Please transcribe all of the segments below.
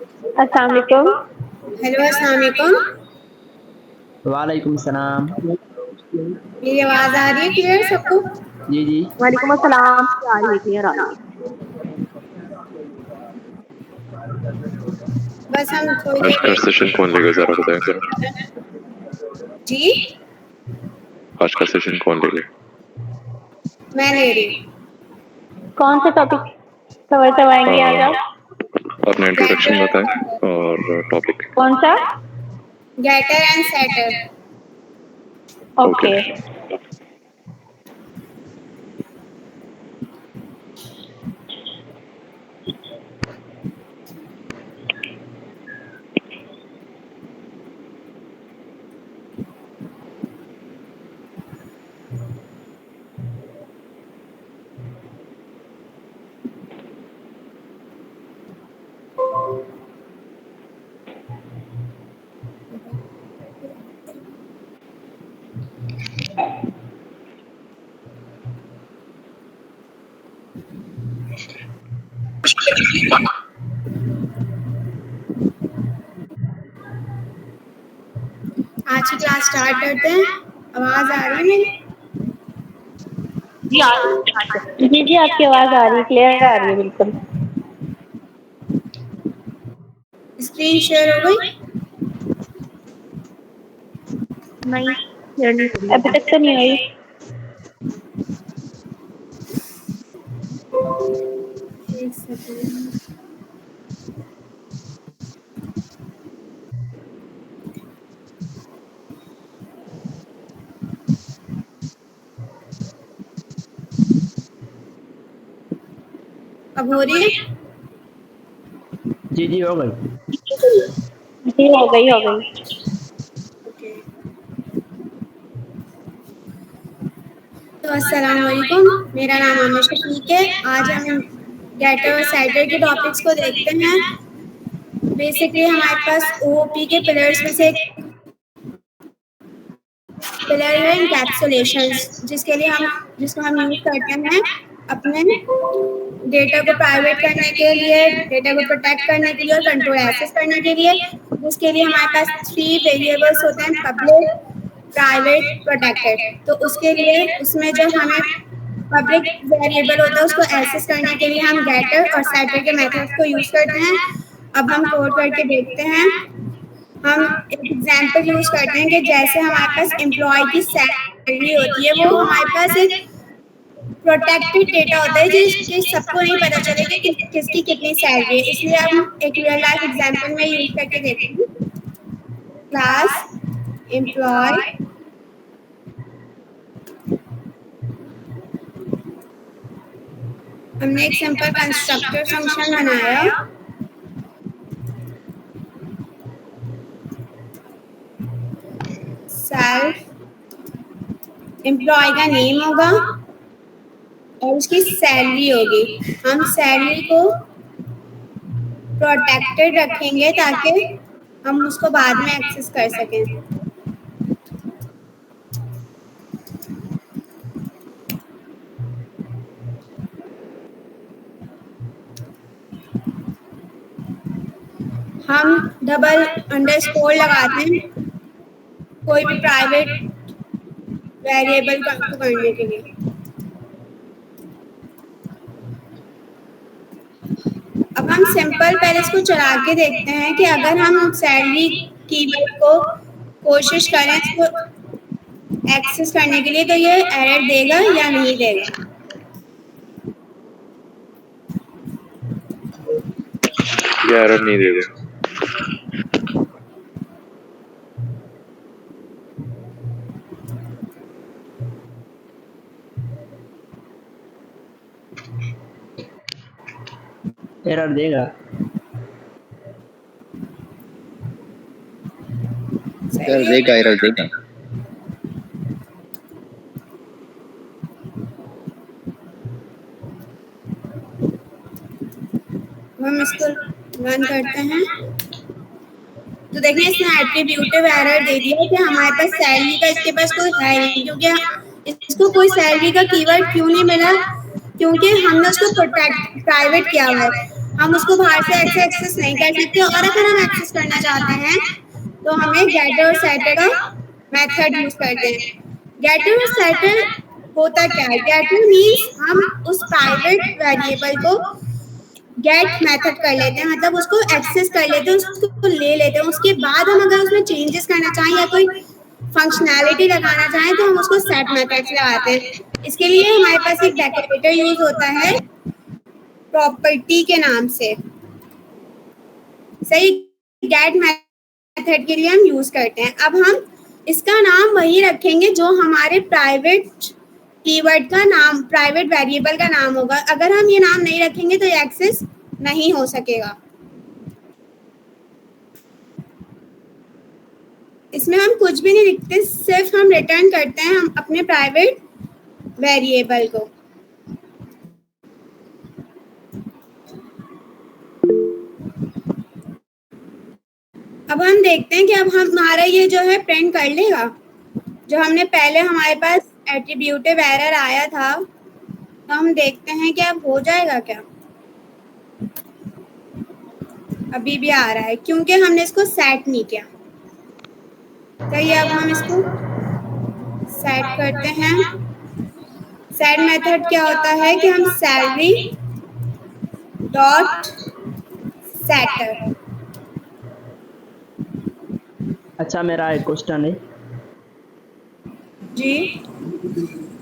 अस्सलाम वालेकुम। हेलो, अस्सलाम वालेकुम। वालेकुम सलाम। मेरी आवाज़ आ रही है क्लियर सबको? जी जी। वालेकुम अस्सलाम। आ रही है, क्लियर आ रही है। बस हम थोड़ी आज का देर सेशन कौन लेगा जरा बताएं जरा। जी आज का सेशन कौन लेगा? मैं ले रही हूँ। कौन सा टॉपिक कवर करवाएंगे आज आप? अपना इंट्रोडक्शन बताएं और टॉपिक। कौन सा? Getter and setter. ओके। आज की क्लास स्टार्ट करते हैं। आवाज़ आ रही है मेरी? जी जी, आपकी आवाज़ आ रही है, क्लियर आ रही है बिल्कुल। स्क्रीन शेयर हो गई? नहीं, क्लियर नहीं हो रही, अभी तक तो नहीं हुई। एक सेकंड। अब हो रही है? जी जी हो गई। जी, हो गई हो गई। ओके। तो अस्सलाम वालेकुम, मेरा नाम आमिर शफीक है। आज हम गेटर और सेटर के टॉपिक्स को देखते हैं। बेसिकली हमारे पास ओओपी के पिलर्स में से एक पिलर है इनकैप्सुलेशंस, जिसको हम यूज़ करते हैं अपने डेटा को प्राइवेट करने के लिए, डेटा को प्रोटेक्ट करने के लिए और कंट्रोल एक्सेस करने के लिए। जिसके लिए हमारे पास 3 वेरिएबल्स होते हैं, पब्लिक, प्राइवेट, प्रोटेक्टेड। तो उसके लिए उसमें जो हमें पब्लिक वेरिएबल होता है उसको एक्सेस करने के लिए हम गेटर और सेटर के मेथड्स को यूज़ करते हैं। अब हम कोड करके देखते हैं। हम एक एग्जाम्पल यूज़ करते हैं कि जैसे हमारे पास एम्प्लॉय की सैलरी होती है, वो हमारे पास एक प्रोटेक्टेड डेटा होता है जिसके सबको नहीं पता चलेगा कि किसकी कितनी सैलरी है। इसलिए हम एक रियल लाइफ एग्जाम्पल में यूज़ करके देखते हैं। क्लास एम्प्लॉय हमने एक सिंपल कंस्ट्रक्टर फंक्शन बनाया। सेल्फ एम्प्लॉय का नेम होगा और उसकी सैलरी होगी। हम सैलरी को प्रोटेक्टेड रखेंगे ताकि हम उसको बाद में एक्सेस कर सकें। हम डबल अंडरस्कोर लगाते हैं कोई भी प्राइवेट वेरिएबल को करने के लिए। अब हम सिंपल पहले इसको चला के देखते हैं कि अगर हम सैलरी कीवर्ड को कोशिश करें इसको एक्सेस करने के लिए तो ये एरर देगा या नहीं देगा। ये एरर नहीं देगा। एरर देगा। एरर देगा। हम इसको रन करते हैं तो देखिए इसने एट्रीब्यूटिव एरर दे दिया कि हमारे पास सैलरी का इसके पास कोई है नहीं, क्योंकि इसको कोई सैलरी का कीवर्ड क्यों नहीं मिला, क्योंकि हमने उसको प्रोटेक्ट प्राइवेट किया हुआ है। हम उसको बाहर से ऐसे एक्सेस नहीं कर सकते, और अगर हम एक्सेस करना चाहते हैं तो हमें गेटर और सेटर का मेथड यूज करते हैं। गेटर और सेटर होता क्या है? गेटर मीन्स हम उस प्राइवेट वेरिएबल को गेट मेथड कर लेते हैं, मतलब उसको एक्सेस कर लेते हैं, उसको ले लेते हैं। उसके बाद हम अगर उसमें चेंजेस करना चाहें या कोई फंक्शनैलिटी लगाना चाहें तो हम उसको सेट मेथड्स लगाते हैं। इसके लिए हमारे पास एक डेकोरेटर यूज होता है प्रॉपर्टी के नाम से, सही। गेट मेथड के लिए हम यूज करते हैं। अब हम इसका नाम वही रखेंगे जो हमारे प्राइवेट कीवर्ड का नाम, प्राइवेट वेरिएबल का नाम होगा। अगर हम ये नाम नहीं रखेंगे तो ये एक्सेस नहीं हो सकेगा। इसमें हम कुछ भी नहीं लिखते, सिर्फ हम रिटर्न करते हैं हम अपने प्राइवेट वेरिएबल को। अब हम देखते हैं कि अब हमारा ये जो है प्रिंट कर लेगा। जो हमने पहले हमारे पास एट्रीब्यूटिव एरर आया था, तो हम देखते हैं कि अब हो जाएगा क्या। अभी भी आ रहा है क्योंकि हमने इसको सेट नहीं किया। तो ये अब हम इसको सेट करते हैं। सेट मेथड क्या होता है कि हम सैलरी डॉट सेटर। अच्छा, मेरा एक क्वेश्चन है। जी,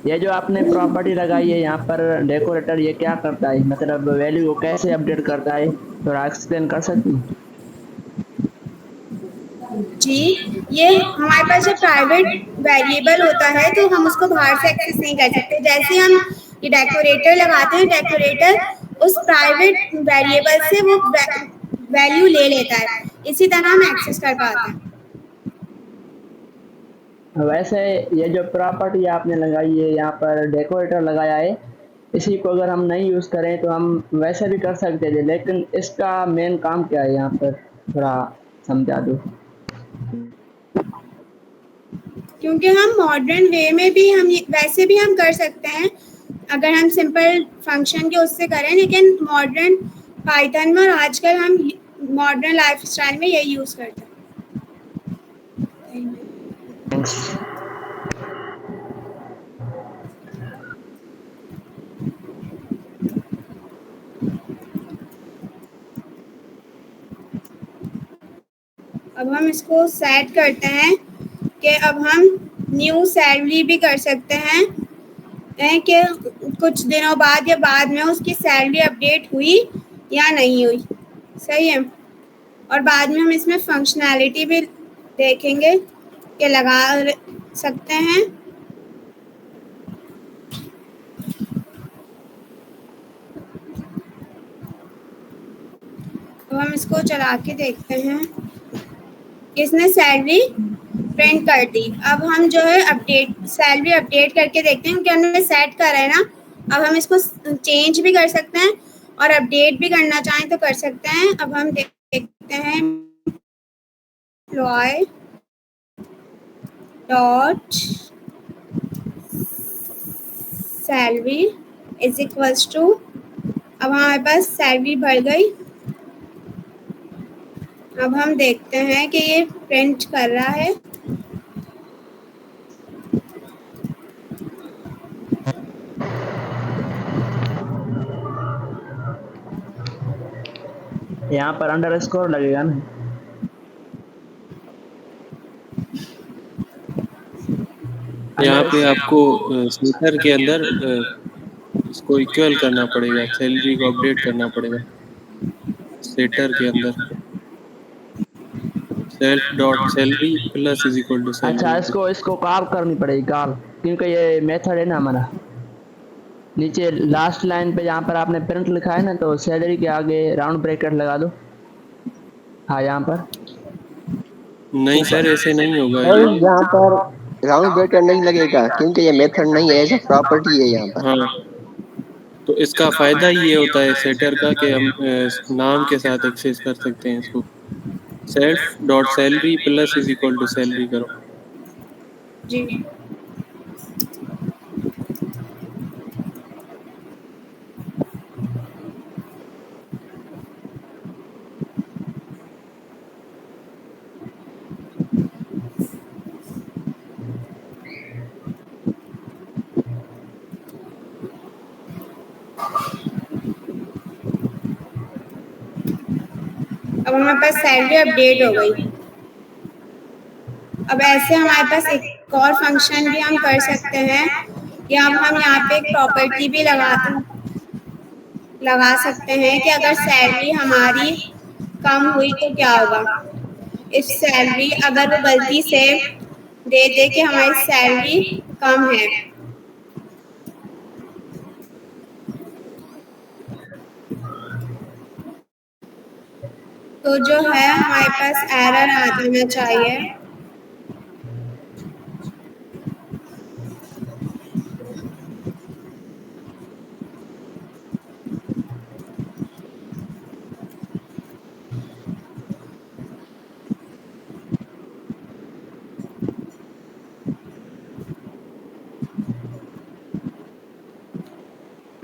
ये जो आपने प्रॉपर्टी लगाई है यहाँ पर डेकोरेटर, ये क्या करता है? मतलब वैल्यू को कैसे अपडेट करता है? थोड़ा एक्सप्लेन कर सकती हैं? जी, ये हमारे पास जब प्राइवेट वेरिएबल होता है तो हम उसको बाहर से एक्सेस नहीं कर सकते। जैसे हम ये डेकोरेटर लगाते हैं, डेकोरेटर उस प्राइवेट वेरिएबल से वो वैल्यू ले लेता है, इसी तरह हम एक्सेस कर पाते हैं। वैसे ये जो प्रॉपर्टी आपने लगाई है यहाँ पर डेकोरेटर लगाया है, इसी को अगर हम नहीं यूज़ करें तो हम वैसे भी कर सकते थे, लेकिन इसका मेन काम क्या है यहाँ पर? थोड़ा समझा दो। क्योंकि हम मॉडर्न वे में भी हम वैसे भी हम कर सकते हैं अगर हम सिंपल फंक्शन के उससे करें, लेकिन मॉडर्न पाइथन में और आजकल हम मॉडर्न लाइफ स्टाइल में यही यूज़ करते हैं। थैंक्स। अब हम इसको सेट करते हैं कि अब हम न्यू सैलरी भी कर सकते हैं कि कुछ दिनों बाद या बाद में उसकी सैलरी अपडेट हुई या नहीं हुई, सही है। और बाद में हम इसमें फंक्शनैलिटी भी देखेंगे कि लगा सकते हैं। तो हम इसको चला के देखते हैं। इसने सैलरी प्रिंट कर दी। अब हम जो है अपडेट सैलरी अपडेट करके देखते हैं, क्योंकि हमने सेट करा है ना। अब हम इसको चेंज भी कर सकते हैं और अपडेट भी करना चाहें तो कर सकते हैं। अब हम देखते हैं employ dot salary is equals to, अब हमारे पास सैलरी भर गई। अब हम देखते हैं कि ये प्रिंट कर रहा है। यहाँ पर अंडरस्कोर लगेगा ना? यहाँ पे आपको सेटर के अंदर इसको इक्वल करना पड़ेगा, सैलरी को अपडेट करना पड़ेगा सेटर के अंदर। Self dot salary plus is equal to अच्छा, सैलरी। इसको कॉल करनी पड़ेगी, कॉल, क्योंकि ये मेथड है ना हमारा। नीचे लास्ट लाइन पे जहाँ पर आपने प्रिंट लिखा है ना, तो सैलरी के आगे राउंड ब्रैकेट लगा दो। हाँ, यहाँ पर नहीं सर, ऐसे नहीं होगा और ये। यहाँ पर राउंड ब्रैकेट नहीं लगेगा क्योंकि ये मेथड नहीं है, एज अ प्रॉपर्टी है यहाँ पर। हाँ, तो इसका फायदा ये होता है सेटर का कि हम नाम के साथ एक्सेस कर सकते हैं इसको। Self dot salary plus is equal to salary करो। जी, अब हमारे पास सैलरी अपडेट हो गई। अब ऐसे हमारे पास एक और फंक्शन भी हम कर सकते हैं कि अब हम यहाँ पे एक प्रॉपर्टी भी लगा सकते हैं कि अगर सैलरी हमारी कम हुई तो क्या होगा। इफ सैलरी अगर वो गलती से दे दे कि हमारी सैलरी कम है, तो जो है हमारे पास एरर आना चाहिए।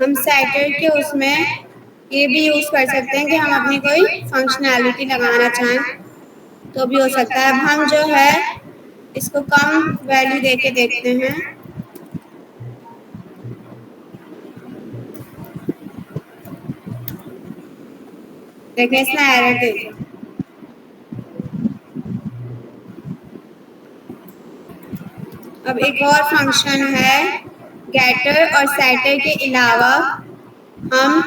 हम सेटर के उसमें ये भी यूज कर सकते हैं कि हम अपनी कोई फंक्शनैलिटी लगाना चाहें तो भी हो सकता है। अब हम जो है इसको कम वैल्यू दे के देखते हैं। देखिए इसने एरर दे दिया। अब एक और फंक्शन है गेटर और सेटर के अलावा हम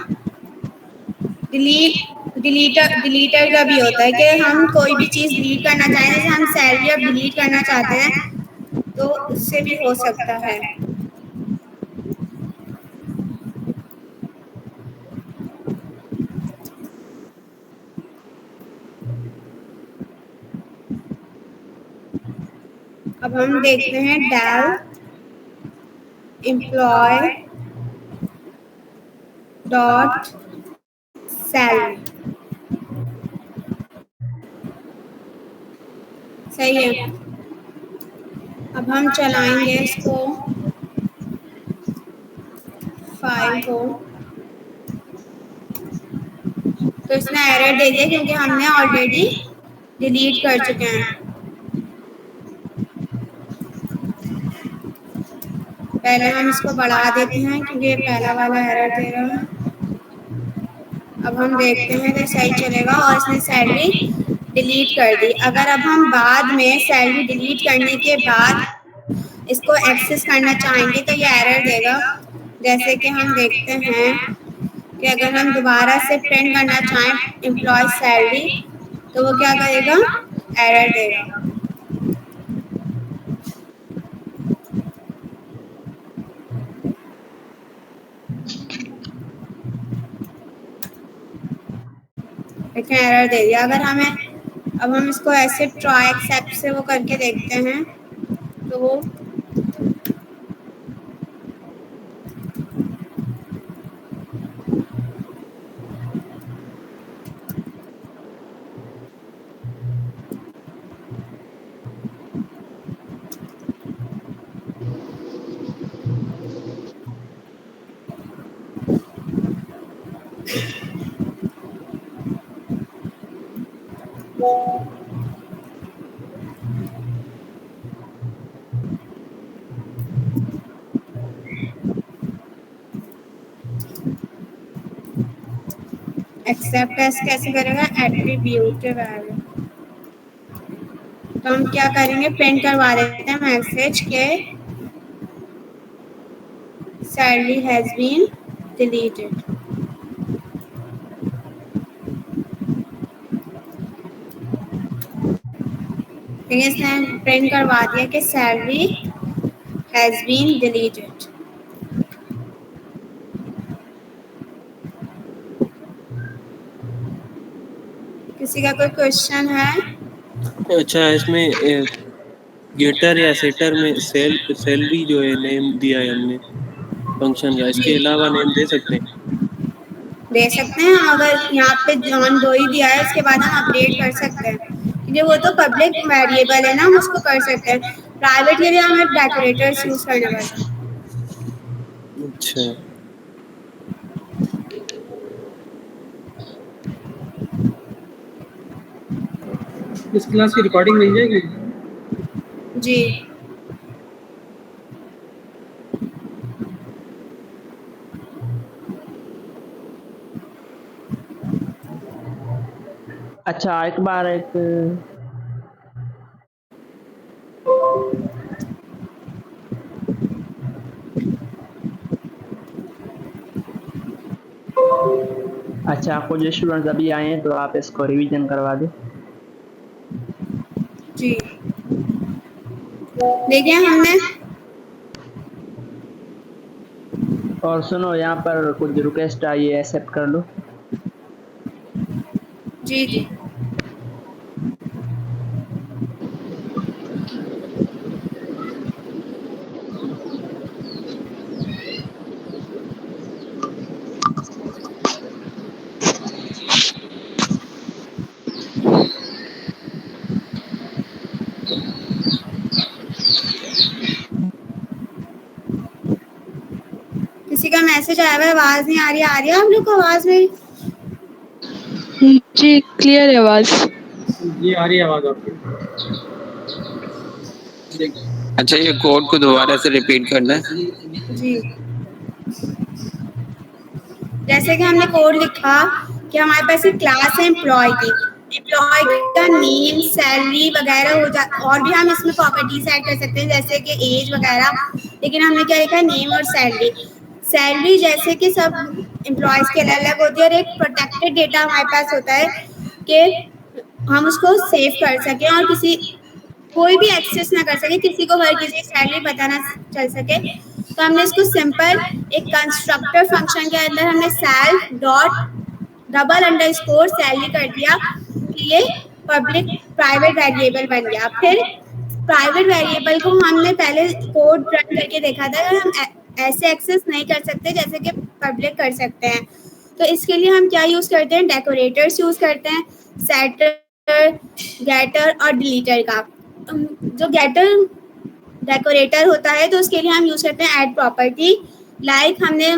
डिलीटर का भी होता है कि हम कोई भी चीज़ डिलीट करना चाहें, जैसे हम सैलरी अब डिलीट करना चाहते हैं तो उससे भी हो सकता है। अब हम देखते हैं डेल एम्प्लॉय डॉट सैलरी। सही है। अब हम चलाएंगे इसको फाइल को, तो इसने एरर दे दिया क्योंकि हमने ऑलरेडी डिलीट कर चुके हैं। पहले हम इसको बढ़ा देते हैं क्योंकि ये पहला वाला एरर दे रहा है। अब हम देखते हैं कि सही चलेगा और इसने सैलरी डिलीट कर दी। अगर अब हम बाद में सैलरी डिलीट करने के बाद इसको एक्सेस करना चाहेंगे तो ये एरर देगा। जैसे कि हम देखते हैं कि अगर हम दोबारा से प्रिंट करना चाहें एम्प्लॉय सैलरी तो वो क्या करेगा, एरर देगा। देखिए एरर दे दिया। अगर हमें अब हम इसको ऐसे ट्राई एक्सेप्ट से वो करके देखते हैं तो वो एक्सेप्ट कैसे करेगा, एट्रीब्यूट वैल्यू। तो हम क्या करेंगे, प्रिंट करवा देते हैं मैसेज के सैलरी हैज बीन डिलीटेड। इसने प्रिंट करवा दिया कि सैलरी हैज बीन डिलीटेड। किसी का कोई क्वेश्चन है? अच्छा, इसमें गेटर या सेटर में सैलरी जो है नेम दिया है हमने फंक्शन का, इसके अलावा नेम दे सकते हैं? दे सकते हैं। अगर यहाँ पे जॉन डो ही दिया है उसके बाद हम अपडेट कर सकते हैं क्योंकि वो तो पब्लिक वेरिएबल है ना, हम उसको कर सकते हैं। प्राइवेट के लिए हमें डेकोरेटर्स यूज करना पड़ता है। अच्छा, इस क्लास की रिकॉर्डिंग मिल जाएगी? जी। अच्छा एक बार एक अच्छा कुछ स्टूडेंट्स अभी आए हैं तो आप इसको रिवीजन करवा दें। जी देखिए हमने और सुनो यहाँ पर कुछ रिक्वेस्ट आई है, एक्सेप्ट कर लो। जी जी किसी का मैसेज आया हुआ है, आवाज नहीं आ रही है आप लोग को आवाज में? जी क्लियर है आवाज। ये आ रही है आवाज आपकी। अच्छा ये कोड को दोबारा से रिपीट करना है। जी जैसे कि हमने कोड लिखा कि हमारे पास एक क्लास है एम्प्लॉय की, एम्प्लॉय का नेम सैलरी वगैरह हो जा, और भी हम इसमें प्रॉपर्टीज ऐड कर सकते हैं जैसे कि एज वगैरह, लेकिन हमने क्या लिखा है नेम और सैलरी। सैलरी जैसे कि सब एम्प्लॉयज के अलग अलग होती है और एक प्रोटेक्टेड डेटा हमारे पास होता है कि हम उसको सेव कर सकें और किसी कोई भी एक्सेस ना कर सके, किसी को हर किसी की सैलरी पता ना चल सके। तो हमने इसको सिंपल एक कंस्ट्रक्टर फंक्शन के अंदर हमने self dot double underscore salary कर दिया कि ये पब्लिक प्राइवेट वेरिएबल बन गया। फिर प्राइवेट वेरिएबल को हमने पहले कोड रन करके देखा था कि हम ऐसे एक्सेस नहीं कर सकते जैसे कि पब्लिक कर सकते हैं। तो इसके लिए हम क्या यूज़ करते हैं, डेकोरेटर्स यूज़ करते हैं, सेटर, गेटर और डिलीटर का। जो गेटर डेकोरेटर होता है तो उसके लिए हम यूज़ करते हैं ऐड प्रॉपर्टी, लाइक हमने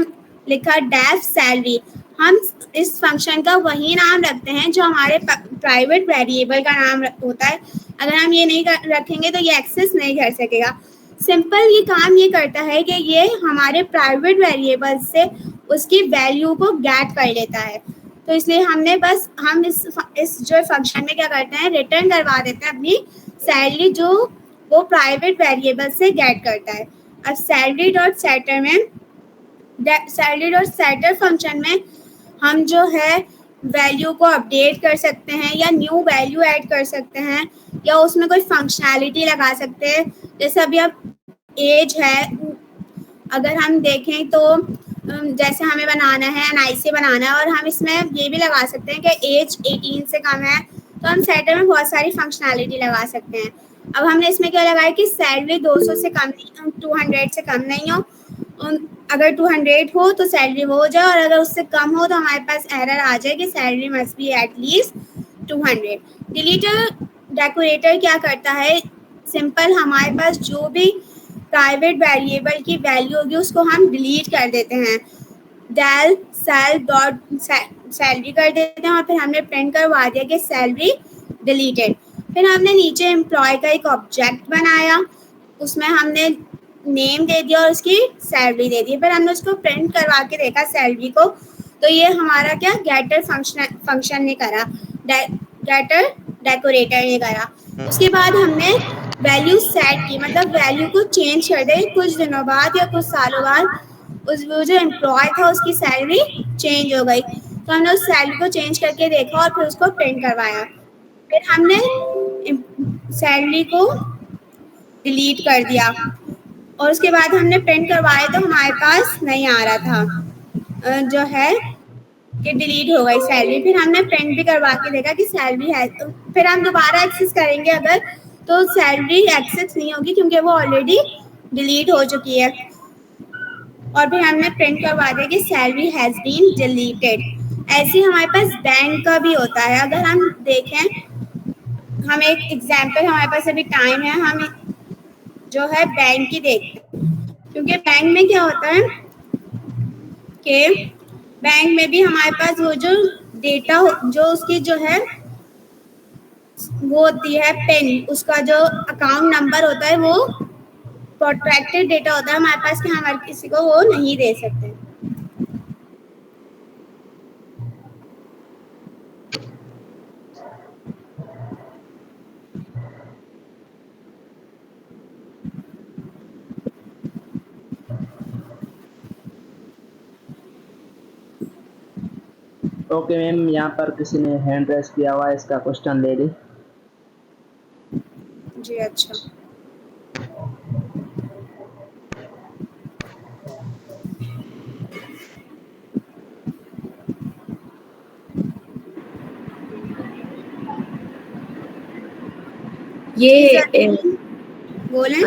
लिखा डेफ सैलरी। हम इस फंक्शन का वही नाम रखते हैं जो हमारे प्राइवेट वेरिएबल का नाम होता है। अगर हम ये नहीं रखेंगे तो ये एक्सेस नहीं कर सकेगा। सिंपल ये काम ये करता है कि ये हमारे प्राइवेट वेरिएबल से उसकी वैल्यू को गेट कर लेता है। तो इसलिए हमने बस हम इस जो फंक्शन में क्या करते हैं, रिटर्न करवा देते हैं अपनी सैलरी जो वो प्राइवेट वेरिएबल से गेट करता है। अब सैलरी डॉट सेटर फंक्शन में हम जो है वैल्यू को अपडेट कर सकते हैं या न्यू वैल्यू ऐड कर सकते हैं या उसमें कोई फंक्शनैलिटी लगा सकते हैं। जैसे अभी अब एज है, अगर हम देखें तो जैसे हमें बनाना है NIC बनाना है और हम इसमें ये भी लगा सकते हैं कि एज 18 से कम है, तो हम सेटर में बहुत सारी फंक्शनैलिटी लगा सकते हैं। अब हमने इसमें क्या लगाया कि सैलरी 200 से कम 200 से कम नहीं हो, अगर 200 हो तो सैलरी हो जाए और अगर उससे कम हो तो हमारे पास एरर आ जाए कि salary must be at least 200। Deleter decorator क्या करता है, सिंपल हमारे पास जो भी प्राइवेट वेरिएबल की वैल्यू होगी उसको हम डिलीट कर देते हैं, डेल सेल डॉट सैलरी कर देते हैं और फिर हमने प्रिंट करवा दिया कि सैलरी डिलीटेड। फिर हमने नीचे एम्प्लॉय का एक ऑब्जेक्ट बनाया, उसमें हमने नेम दे दिया और उसकी सैलरी दे दी। फिर हमने उसको प्रिंट करवा के देखा सैलरी को, तो ये हमारा क्या गेटर फंक्शन ने करा, गेटर डेकोरेटर ने करा। उसके बाद हमने वैल्यू सेट की, मतलब वैल्यू को चेंज कर दे कुछ दिनों बाद या कुछ सालों बाद उस वो जो एम्प्लॉय था उसकी सैलरी चेंज हो गई, तो हमने उस सैलरी को चेंज करके देखा और फिर उसको प्रिंट करवाया। फिर हमने सैलरी को डिलीट कर दिया और उसके बाद हमने प्रिंट करवाए तो हमारे पास नहीं आ रहा था जो है कि डिलीट हो गई सैलरी। फिर हमने प्रिंट भी करवा के देखा कि सैलरी है, तो फिर हम दोबारा एक्सेस करेंगे अगर तो सैलरी एक्सेस नहीं होगी क्योंकि वो ऑलरेडी डिलीट हो चुकी है। और फिर हमने प्रिंट करवा दिया कि सैलरी हैज़ बीन डिलीटेड। ऐसे हमारे पास बैंक का भी होता है। अगर हम देखें, हम एक एग्जाम्पल, हमारे पास अभी टाइम है, हम जो है बैंक की देखते हैं, क्योंकि बैंक में क्या होता है कि बैंक में भी हमारे पास वो जो डेटा जो उसकी जो है वो होती है पिन, उसका जो अकाउंट नंबर होता है वो प्रोटेक्टेड डेटा होता है हमारे पास कि हम हर किसी को वो नहीं दे सकते। ओके मैम, यहाँ पर किसी ने हैंड रेस किया हुआ है, इसका क्वेश्चन ले ली। जी अच्छा। बोलें।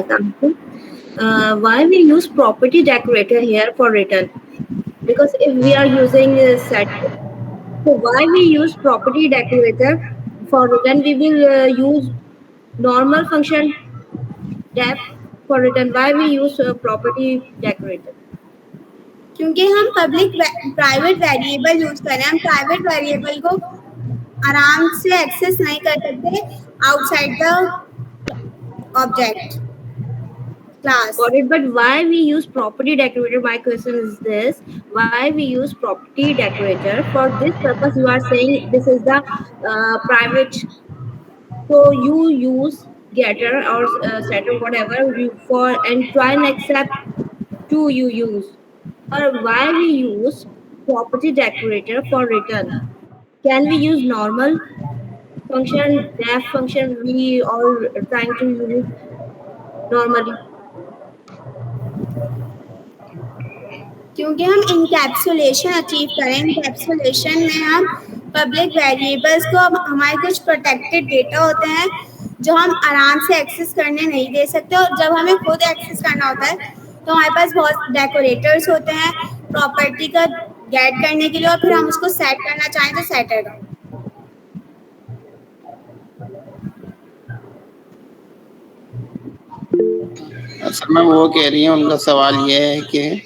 Why we use property decorator here for return? Because if we are using set, so why we use property decorator for return? We will use normal function def for return. Why we use property decorator? क्योंकि हम public private variable use कर रहे हैं, हम private variable को आराम से access नहीं कर सकते outside the object class. Got it. But why we use property decorator? My question is this: why we use property decorator? For this purpose, you are saying this is the private. So you use getter or setter, whatever you for, and try and accept two you use. Or why we use property decorator for return? Can we use normal function, def function? We all trying to use normally. क्योंकि हम encapsulation achieve करें, encapsulation में हम public variables को हमारे कुछ protected data होते हैं जो हम आराम से एक्सेस करने नहीं दे सकते, और जब हमें खुद एक्सेस करना होता है तो हमारे पास बहुत डेकोरेटर्स होते हैं प्रॉपर्टी का गेट करने के लिए, और फिर हम उसको सेट करना चाहें तो सेटर का। असल में वो कह रही है, उनका सवाल ये है कि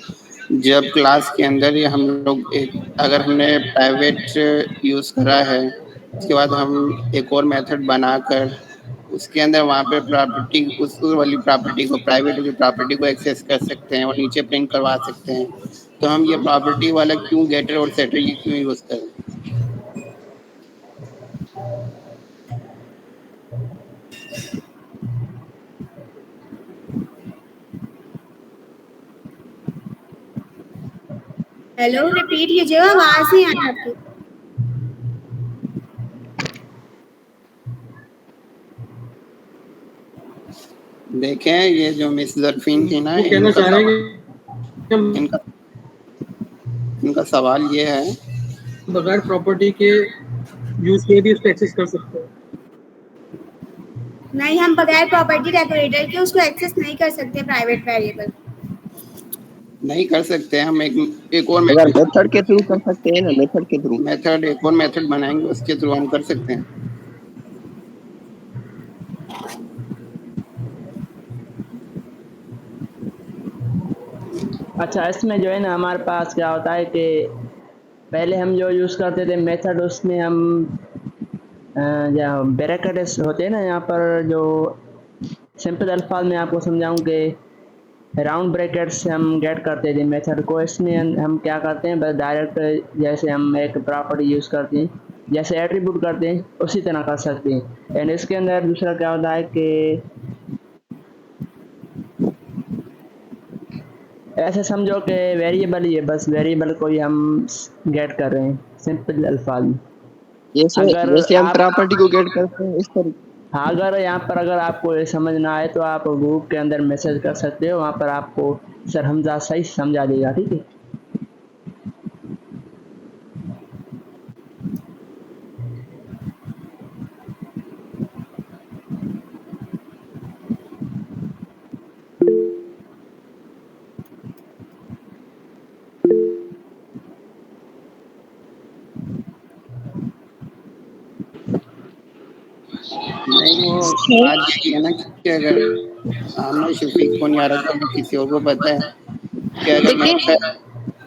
जब क्लास के अंदर ही हम लोग अगर हमने प्राइवेट यूज़ करा है, उसके बाद हम एक और मेथड बनाकर उसके अंदर वहाँ पे प्रॉपर्टी, उस वाली प्रॉपर्टी को, प्राइवेट वाली प्रॉपर्टी को एक्सेस कर सकते हैं और नीचे प्रिंट करवा सकते हैं, तो हम ये प्रॉपर्टी वाला क्यों गेटर और सेटर ये क्यों यूज़ करें? हेलो, रिपीट कीजिएगा, आवाज नहीं आ रही आपकी। देखें, ये जो मिस जरफीन थी ना, कहना चाह रहे हैं इनका सवाल ये है बगैर प्रॉपर्टी के यूज के भी उसको एक्सेस कर सकते हैं। नहीं, हम बगैर प्रॉपर्टी डेकोरेटर के उसको एक्सेस नहीं कर सकते, प्राइवेट वेरिएबल नहीं कर सकते। हम एक और मेथड के थ्रू कर सकते हैं ना, मेथड के थ्रू एक और मेथड बनाएंगे, उसके थ्रू हम कर सकते हैं। अच्छा, इसमें जो है ना हमारे पास क्या होता है कि पहले हम जो यूज़ करते थे मेथड, उसमें हम जो ब्रैकेट्स होते हैं ना, यहाँ पर जो सिंपल अल्फाज में आपको समझाऊं कि राउंड ब्रैकेट से हम गेट करते थे मेथड को। इसमें हम क्या करते हैं, बस डायरेक्ट जैसे हम एक प्रॉपर्टी यूज़ करते हैं, जैसे एट्रीब्यूट करते हैं, उसी तरह कर सकते हैं। एंड इसके अंदर दूसरा क्या होता है कि ऐसे समझो कि वेरिएबल ही है, बस वेरिएबल को ही हम गेट कर रहे हैं सिंपल अल्फाज में। जैसे हम प्रॉपर्टी को गेट करते हैं इस तरीके। हाँ, अगर यहाँ पर अगर आपको ये समझ ना आए तो आप ग्रुप के अंदर मैसेज कर सकते हो, वहाँ पर आपको सर हमजा सही समझा देगा, ठीक है। नहीं, वो आज ये है ना कि अगर आमना शफीक को नहीं आ रहा तो किसी और को पता है कि अगर मैं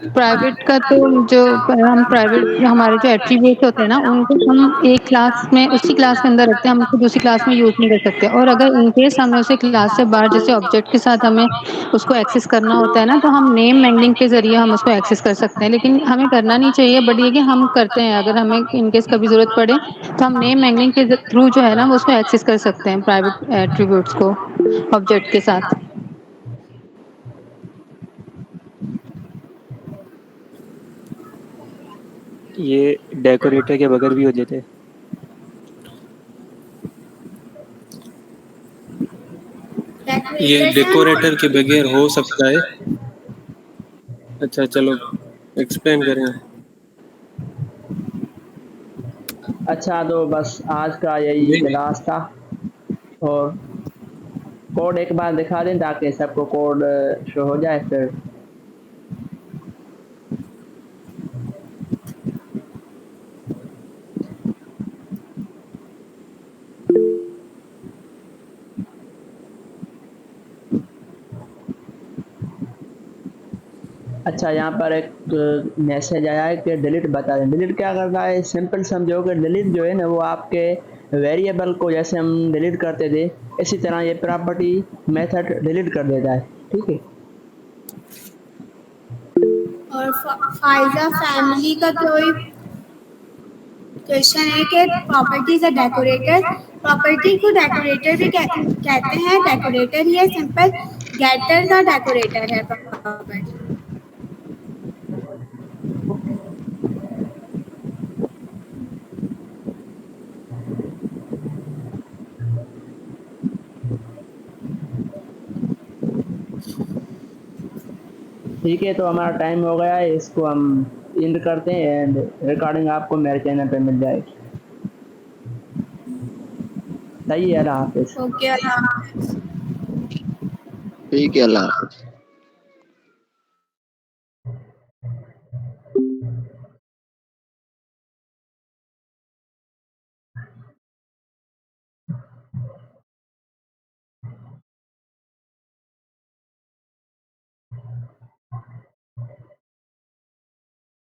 प्राइवेट का तो जो हम प्राइवेट हमारे जो एट्रीब्यूट होते हैं ना, उनको हम एक क्लास में, उसी क्लास के अंदर रखते हैं, हम उसको दूसरी क्लास में यूज़ नहीं कर सकते। और अगर इन केस हमें उसे क्लास से बाहर जैसे ऑब्जेक्ट के साथ हमें उसको एक्सेस करना होता है ना, तो हम नेम मैंगलिंग के ज़रिए हम उसको एक्सेस कर सकते हैं, लेकिन हमें करना नहीं चाहिए। बट ये कि हम करते हैं, अगर हमें इन केस कभी ज़रूरत पड़े तो हम नेम मैंगलिंग के थ्रू जो है ना वो उसको एक्सेस कर सकते हैं, प्राइवेट एट्रीब्यूट्स को ऑब्जेक्ट के साथ। ये डेकोरेटर के बगैर भी हो जाते हैं। ये डेकोरेटर के बगैर हो सकता है। अच्छा चलो एक्सप्लेन करें। अच्छा तो बस आज का यही क्लास था, और कोड एक बार दिखा दें ताकि सबको कोड शो हो जाए फिर। अच्छा यहाँ पर एक मैसेज आया है कि डिलीट बता दें। डिलीट क्या करना है, सिंपल समझो कि डिलीट जो है ना वो आपके वेरिएबल को जैसे हम डिलीट करते थे इसी तरह ये प्रॉपर्टी मेथड डिलीट कर देता है, ठीक है। और फाइजा फैमिली का कोई क्वेश्चन है कि प्रॉपर्टीज अ डेकोरेटर, प्रॉपर्टी को डेकोरेटर भी कहते हैं। डेकोरेटर ही है, सिंपल गेटर का डेकोरेटर है प्रॉपर्टी। ठीक है, तो हमारा टाइम हो गया है, इसको हम एंड करते हैं एंड रिकॉर्डिंग आपको मेरे चैनल पे मिल जाएगी। सही है, अल्लाह हाफिज़। ओके, अल्लाह हाफिज़। ठीक है, अल्लाह हाफिज़।